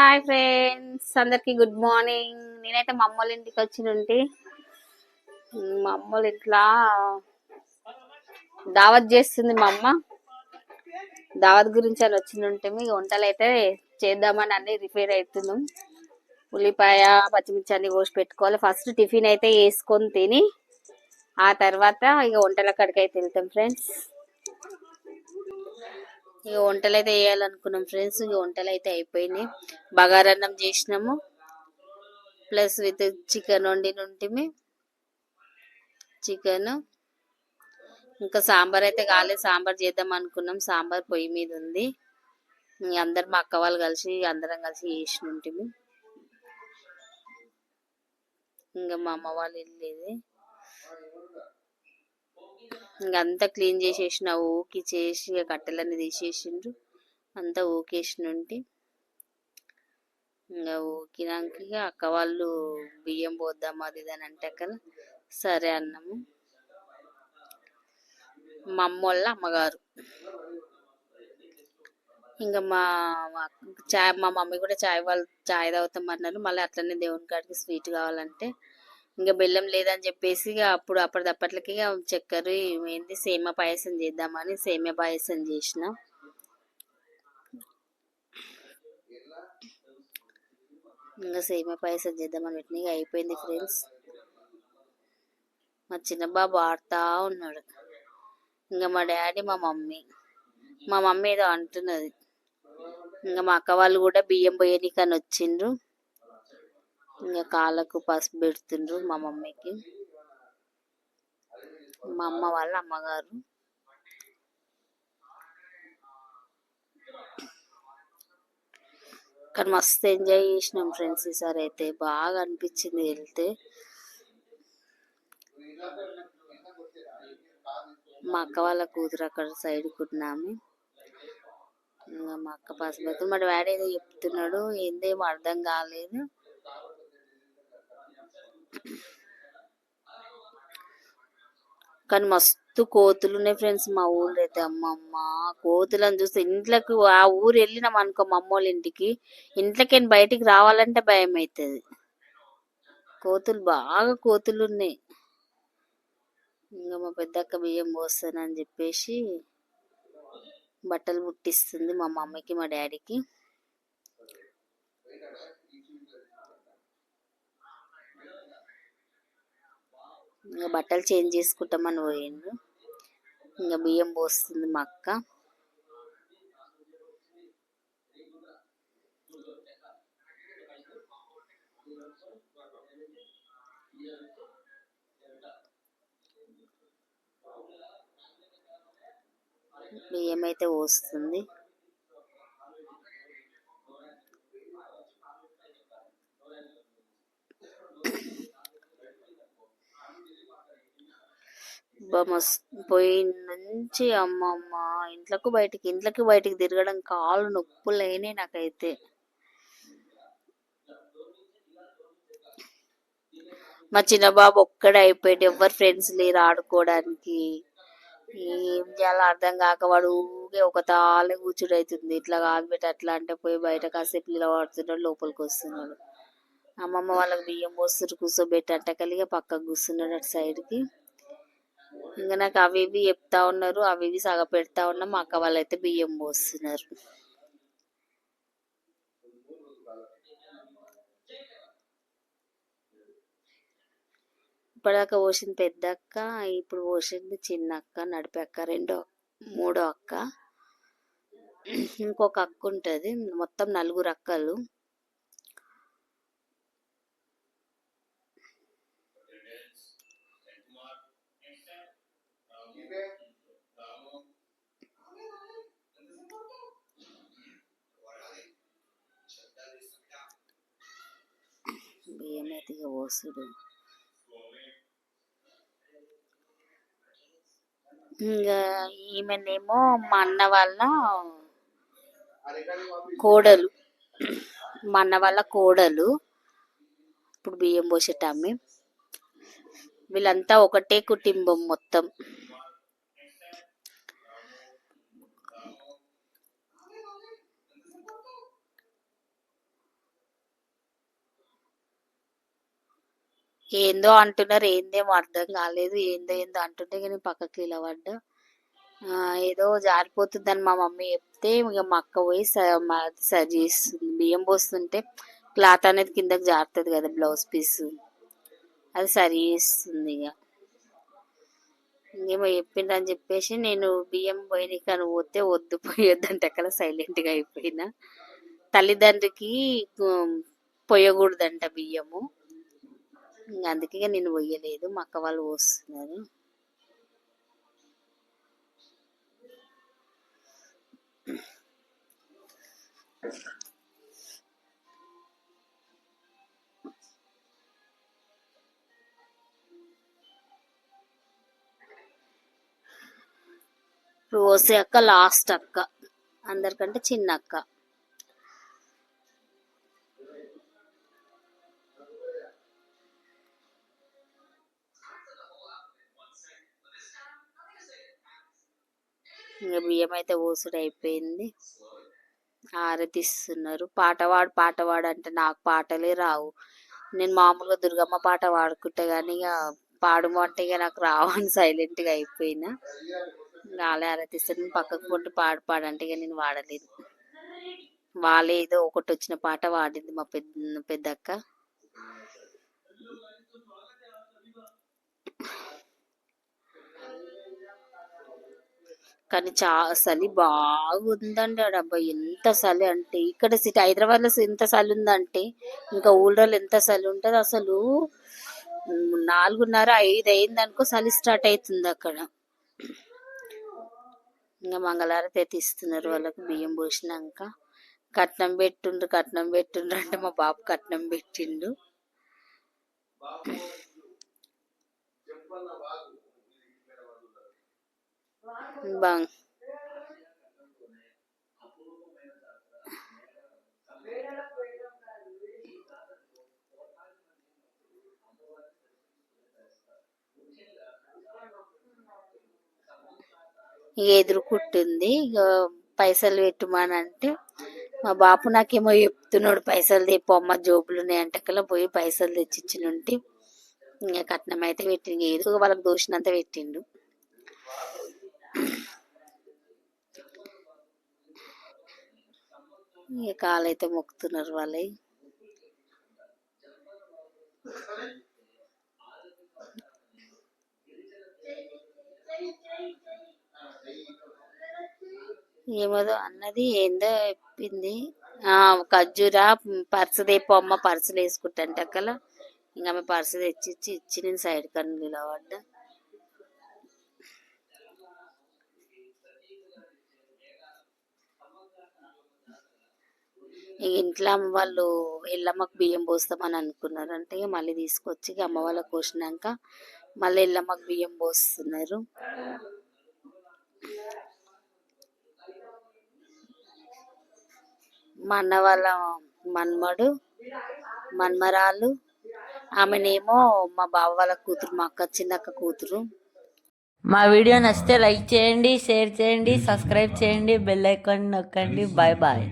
Hi friends, అందరికి good morning. నేనైతే మా అమ్మోళ్ళ ఇంటికి వచ్చినుంటి. మా అమ్మోళ్ళ ఇంట్లో దావత్ చేస్తుంది మా అమ్మ. దావత్ గురించి అని వచ్చినుంటే మీ వంటలు అయితే చేద్దామని అన్ని రిపేర్ అవుతున్నాం. ఉల్లిపాయ పచ్చిమిర్చి అన్ని కోసి పెట్టుకోవాలి. ఫస్ట్ టిఫిన్ అయితే వేసుకొని తిని ఆ తర్వాత ఇక వంటల కాడికి అయితే వెళ్తాం ఫ్రెండ్స్. ఇక వంటలు అయితే వేయాలనుకున్నాం ఫ్రెండ్స్. ఇక వంటలు అయితే అయిపోయినాయి. బగారన్నం చేసినాము ప్లస్ విత్ చికెన్ వండినుంటిమి. చికెన్ ఇంకా సాంబార్ అయితే కాలేదు. సాంబార్ చేద్దాం అనుకున్నాం. సాంబార్ పొయ్యి మీద ఉంది. అందరు మా అక్క వాళ్ళు కలిసి అందరం కలిసి చేసినుంటిమి. ఇంకా మా అమ్మ వాళ్ళ ఇల్లు ఇది. ఇంకంతా క్లీన్ చేసేసిన ఊకి చేసి కట్టెలన్నీ తీసేసిండ్రు. అంతా ఊకేసినుంటి. ఇంకా ఊకినాక అక్క వాళ్ళు బియ్యం పోద్దాం అది ఇది అని అంటే అక్కడ సరే అన్నాము. మా అమ్మోళ్ళ అమ్మగారు ఇంకా మా మమ్మీ కూడా చాయ్ తాగుతామన్నారు. మళ్ళీ అట్లనే దేవుని కాడికి స్వీట్ కావాలంటే ఇంకా బెల్లం లేదని చెప్పేసి ఇక అప్పటికి ఇక చక్కెర ఏంది సేమియా పాయసం చేద్దామని సేమియా పాయసం చేసిన. ఇంకా సేమియా పాయసం చేద్దామని పెట్టిన ఇక అయిపోయింది ఫ్రెండ్స్. మా చిన్న బాబు ఆడుతూ ఉన్నాడు. ఇంకా మా డాడీ మా మమ్మీ ఏదో అంటున్నది. ఇంకా మా అక్క వాళ్ళు కూడా బియ్యం పోయనీకని వచ్చిండ్రు. ఇంకా కాళ్ళకు పసుపు పెడుతుండ్రు మా మమ్మీకి. మా అమ్మ వాళ్ళ అమ్మగారు. కానీ మస్తు ఎంజాయ్ చేసినాం ఫ్రెండ్స్. ఈసారి అయితే బాగా అనిపించింది వెళ్తే. మా అక్క వాళ్ళ కూతురు అక్కడ సైడ్ కున్నాము. మా అక్క పసుపు మా డాడీ ఏదో చెప్తున్నాడు, ఏందేమో అర్థం కాలేదు. కానీ మస్తు కోతులు ఉన్నాయి ఫ్రెండ్స్ మా ఊళ్ళో అయితే. అమ్మమ్మ కోతులను చూస్తే ఇంట్లోకి ఆ ఊరు వెళ్ళినాం అనుకో మా అమ్మోళ్ళ ఇంట్లోకి బయటికి రావాలంటే భయం అవుతుంది. బాగా కోతులు ఉన్నాయి. ఇంకా మా పెద్దక్క బియ్యం పోస్తానని చెప్పేసి బట్టలు పుట్టిస్తుంది మా మమ్మీకి మా డాడీకి. ఇంకా బట్టలు చేంజ్ చేసుకుంటామని పోయిండ్రు. ఇంకా బియ్యం పోస్తుంది మా అక్క. బియ్యం అయితే పోస్తుంది. పోయి నుంచి అమ్మమ్మ ఇంట్లోకి బయటికి తిరగడం కాళ్ళు నొప్పులైనాయి నాకైతే. మా చిన్న బాబు ఒక్కడే అయిపోయాడు. ఎవరు ఫ్రెండ్స్ లేరు ఆడుకోవడానికి. ఏం చేయాలో అర్థం కాక వాడు ఊగే ఒక తాళే కూర్చుడు అవుతుంది. ఇట్లా కాదు పెట్టి అట్లా అంటే పోయి బయట కాసేపు నిలబడుతున్నాడు, లోపలికి వస్తున్నాడు. అమ్మమ్మ వాళ్ళకి బియ్యం పోస్తున్నారు కూర్చోబెట్టి అంటే కలిగి పక్కకు కూర్చున్నాడు అటు సైడ్కి. ఇంకా నాకు అవి ఇవి చెప్తా ఉన్నారు, అవి ఇవి సగ పెడతా ఉన్నా. మా అక్క వాళ్ళు అయితే బియ్యం పోస్తున్నారు. ఇప్పటిదాకా పోసింది పెద్ద అక్క, ఇప్పుడు పోసింది చిన్న అక్క, నడిపే అక్క, మూడో అక్క. ఇంకొక అక్క ఉంటుంది. మొత్తం 4 అక్కలు. బియ్యం అయితే పోసుడు. ఇంకా ఈమెనేమో మా అన్న వాళ్ళ కోడలు. ఇప్పుడు బియ్యం పోసేటమ్మి. వీళ్ళంతా ఒకటే కుటుంబం మొత్తం. ఏందో అంటున్నారు, ఏందేమో అర్థం కాలేదు. ఏందో ఏందో అంటుంటే కానీ పక్కకి నిలబడ్డా. ఏదో జారిపోతుందని మా మమ్మీ చెప్తే ఇక మా అక్క పోయి సరి చేస్తుంది. బియ్యం పోస్తుంటే క్లాత్ అనేది కిందకి జారుతుంది కదా, బ్లౌజ్ పీస్, అది సరి చేస్తుంది. ఇక ఇంకేమో చెప్పిండ్రని చెప్పేసి నేను బియ్యం పోయినాక నువ్వు పోతే వద్దు పోయొద్దంటే అక్కడ సైలెంట్గా అయిపోయినా. తల్లిదండ్రికి పొయ్యకూడదంట బియ్యము, ఇంకా అందుకే నేను పోయలేదు. మా అక్క వాళ్ళు పోస్తున్నారు. రోసి అక్క లాస్ట్ అక్క, అందరికంటే చిన్న అక్క. ఇంకా బియ్యం అయితే ఊసుడు అయిపోయింది. ఆరతిస్తున్నారు. పాట పాడు అంటే నాకు పాటలే రావు. నేను మామూలుగా దుర్గమ్మ పాట పాడుకుంటే కానీ ఇక పాడము అంటే ఇక నాకు రావని సైలెంట్గా అయిపోయినా. వాళ్ళే ఆరతిస్తారు. పక్కకు కొట్టి పాడంటే ఇక నేను వాడలేదు. వాళ్ళే ఏదో ఒకటి వచ్చిన పాట పాడింది మా పెద్దక్క. కానీ చలి బాగుందండి అబ్బాయి. ఎంత చలి అంటే ఇక్కడ సిటీ హైదరాబాద్ లో ఎంత చలి ఉందంటే ఇంకా ఊళ్ళో ఎంత చలి ఉంటది అసలు. 4:30, 5 అయింది అనుకో చలి స్టార్ట్ అవుతుంది అక్కడ. ఇంకా మంగళారతి తీస్తున్నారు వాళ్ళకి బియ్యం పోసినాక. కట్నం పెట్టుండ్రు అంటే మా బాబు కట్నం పెట్టిండు. ఎదురుకుంటుంది. ఇక పైసలు పెట్టుమానంటే మా బాపు నాకేమో చెప్తున్నాడు, పైసలు తెప్పమ్మ జోబులు ఉన్నాయంటే కల్లా పోయి పైసలు తెచ్చిచ్చినుంటి. ఇంకా కట్నం అయితే పెట్టిండు, ఏదో వాళ్ళకి దోషినంత పెట్టిండు. ఇక కాలైతే మొక్కుతున్నారు వాళ్ళే. ఏమదో అన్నది, ఏందో చెప్పింది. ఖర్జూరా పర్సు తెప్పమ్మ, పర్సులు వేసుకుంటాంటే అక్కల. ఇంకా ఆమె పర్సు ఇచ్చి నేను సైడ్ కన్ను నిలబడ్డా. ఇంట్లో అమ్మ వాళ్ళు ఎల్లమ్మకు బియ్యం పోస్తామని అనుకున్నారు అంటే మళ్ళీ తీసుకొచ్చి అమ్మ వాళ్ళకి పోసినాక మళ్ళీ ఎల్లమ్మకు బియ్యం పోస్తున్నారు. మా అన్న వాళ్ళ మన్మరాలు, ఆమెనేమో మా బావ వాళ్ళ కూతురు, మా అక్క చిన్నక్క కూతురు. మా వీడియో నచ్చితే లైక్ చేయండి, షేర్ చేయండి, సబ్స్క్రైబ్ చేయండి, బెల్ ఐకాన్ నొక్కండి. Bye bye.